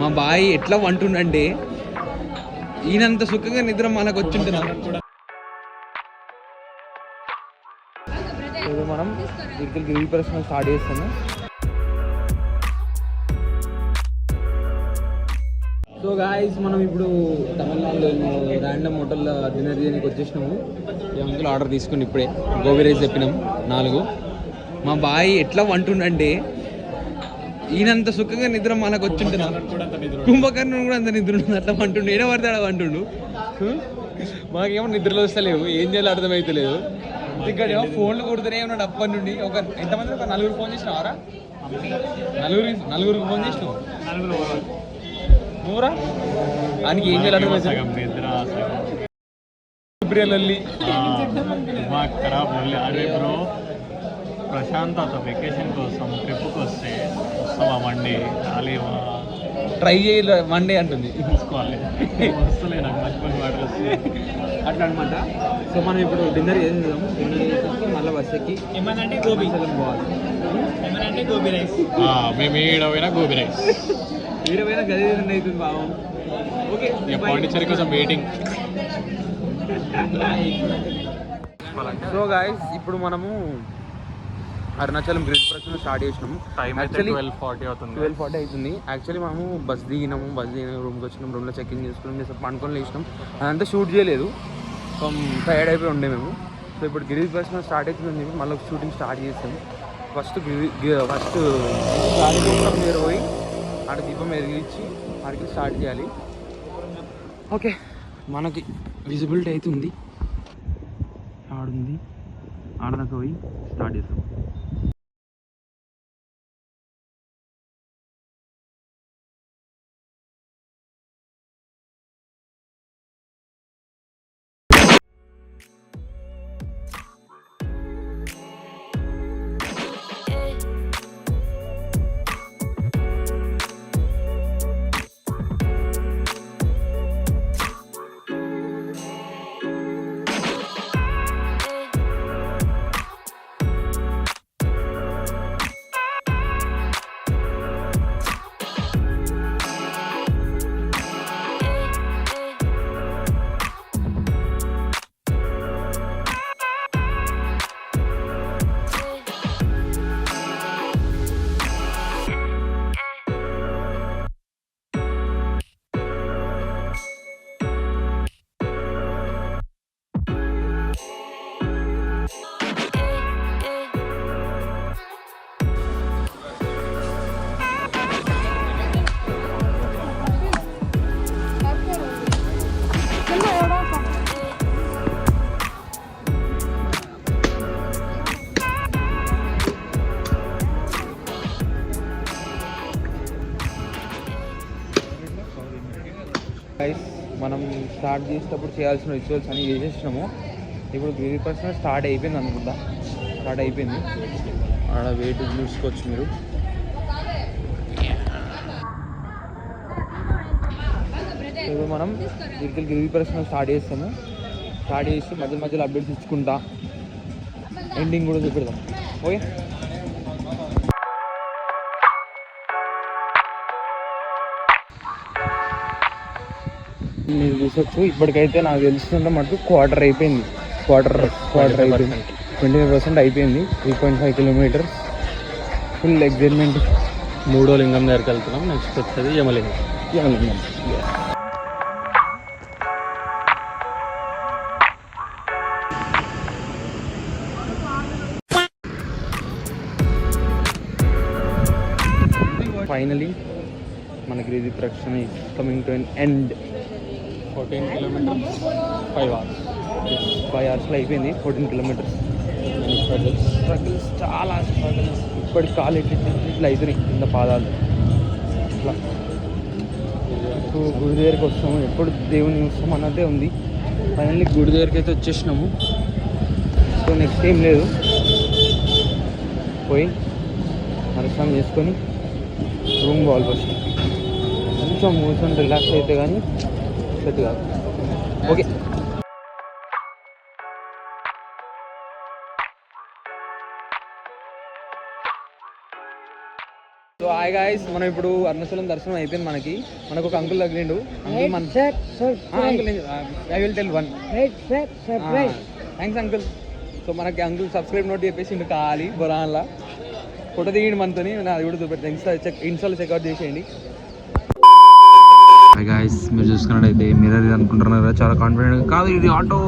మా బాయ్ ఎట్లా వంటుండంటే ఈయనంత సుఖంగా నిద్ర మనకు వచ్చింటున్నా. మనం ఇక్కడికి రీపరేషన్ స్టార్ట్ చేస్తాము. సో గాయస్, మనం ఇప్పుడు తమిళనాడులో ర్యాండమ్ హోటల్లో డిన్నర్ చేయడానికి వచ్చేసినాము. ఈ అంకుల్ ఆర్డర్ తీసుకుని ఇప్పుడే గోబీ రైస్ చెప్పినాం 4. మా బాయ్ ఎట్లా వంటుండంటే ఈయనంత సుఖంగా నిద్ర మనకు వచ్చింటున్నా. కుంభకర్ణుడు కూడా అంత నిద్ర ఉంటుంది. అట్లా వంటుండు, ఏడో పడితే అలా వంటుండు. మాకేమో నిద్రలో వస్తలేవు, ఏం చేయాలో అర్థమవుతలేదు. ఇక్కడ ఏమో ఫోన్లు కొడుతూనే ఉన్నాడు అప్పటి నుండి. ఎంతమంది? ఒక 4 ఫోన్ చేసినావారా? 4 ఫోన్ చేసినావు? నువ్వురా ఆయనకి ఏం చేయాలి అరే బ్రో, ప్రశాంతత వెకేషన్ కోసం ట్రిప్కి వస్తావా మండే? ఖాళీవా? ట్రై చేయాలి మండే అంటుంది. చూసుకోవాలి, వస్తలే నాకు మంచి మంచి వాటర్ వస్తుంది అట్లా అనమాట. సో మనం ఇప్పుడు డిన్నర్ చేసేద్దాము. డిన్నర్ చేసేసి మళ్ళీ బస్సుకి ఏమనంటే గోబీ పోవాలి. ఏమనంటే గోబీ రైస్. మేము ఏడవైనా గోబీ రైస్, ఏడవైనా గది అవుతుంది బాబు. ఓకే, పాండిచ్చేరి కోసం వెయిటింగ్. సో గాయస్, ఇప్పుడు మనము అరుణాచలం బ్రిడ్జ్ ప్రశ్న స్టార్ట్ చేసినాము. టైం యాక్చువల్లీ 12:40 అవుతుంది. 12:40 అవుతుంది. యాక్చువల్లీ మనము బస్ దిగినాము, రూమ్కి వచ్చినాం, రూమ్లో చెక్ ఇన్ చేసుకున్నాం, పండుకొని లేచినాం. అదంతా షూట్ చేయలేదు, టైర్డ్ అయిపోయి ఉండే మేము. సో ఇప్పుడు గిరి ప్రశ్న స్టార్ట్ అవుతుందని చెప్పి మళ్ళీ షూటింగ్ స్టార్ట్ చేసాము. ఫస్ట్ గాలి గోపురం దగ్గర పోయి ఆడ దీపం ఎదిగించి ఆడికి స్టార్ట్ చేయాలి. ఓకే, మనకి విజిబిలిటీ అవుతుంది. ఆడుంది, ఆడదాకా పోయి స్టార్ట్ చేస్తాం. మనం స్టార్ట్ చేసేటప్పుడు చేయాల్సిన రిచువల్స్ అన్నీ చేసేసినాము. ఇప్పుడు గిరి ప్రశ్న స్టార్ట్ అయిపోయింది అనుకుంటా. స్టార్ట్ అయిపోయింది. ఆడ వెయిట్ చూసుకోవచ్చు మీరు. ఇప్పుడు మనం ఇక్కడికి గిరి ప్రశ్న స్టార్ట్ చేస్తాము. స్టార్ట్ చేసి మధ్యలో అప్డేట్స్ ఇచ్చుకుంటా ఎండింగ్ కూడా చూపెడదాం. ఓకే, మీరు చూసొచ్చు. ఇప్పటికైతే నాకు తెలుస్తుంటే మటుకు క్వార్టర్ అయిపోయింది. క్వార్టర్ అయిపోయింది, 25% అయిపోయింది. 3.5 కిలోమీటర్స్ ఫుల్ ఎగ్జైట్మెంట్. 3వ లింగం దగ్గరికి వెళ్తున్నాం. నెక్స్ట్ వచ్చేది యమలింగం. ఫైనలీ మనకి గిరి ప్రదక్షిణ is coming to an end. 14 kilometres 5 hours. 5 hours అయిపోయింది. 14 కిలోమీటర్స్. స్ట్రగుల్స్, చాలా స్ట్రగుల్స్. ఇప్పటికి కాలు ఇట్లా అవుతున్నాయి కింద పాదాలు. ఇట్లా గుడి దగ్గరికి వస్తాము, ఎప్పుడు దేవుని చూస్తాం అన్నదే ఉంది. ఫైనల్లీ గుడి దగ్గరికి అయితే వచ్చేసినాము. సో నెక్స్ట్ ఏం లేదు, పోయి దర్శనం చేసుకొని రూమ్ పోవాలి. ఫస్ట్ కొంచెం కూర్చొని రిలాక్స్ అయితే కానీ సెట్ కాదు. ఓకే, సో హాయ్ గాయస్, మనం ఇప్పుడు అరుణాచలం దర్శనం అయిపోయింది. మనకు ఒక అంకుల్ తగిలిండు. అంకుల్ మన uncle I will tell one. Thanks uncle. So మనకి అంకుల్ సబ్స్క్రైబ్ నోట్ చెప్పేసి ఇంక కావాలి బొరాన్లా ఫోటో దిగిండి మనతోని. అది కూడా చూపెడతా, ఇన్స్టాలో చెక్అవుట్ చేసేయండి. హాయ్ గాయస్, మీరు చూసుకున్నట్టయితే మిర్రర్ ఇది అనుకుంటున్నారా? చాలా కాన్ఫిడెంట్ కాదు, ఇది ఆటో.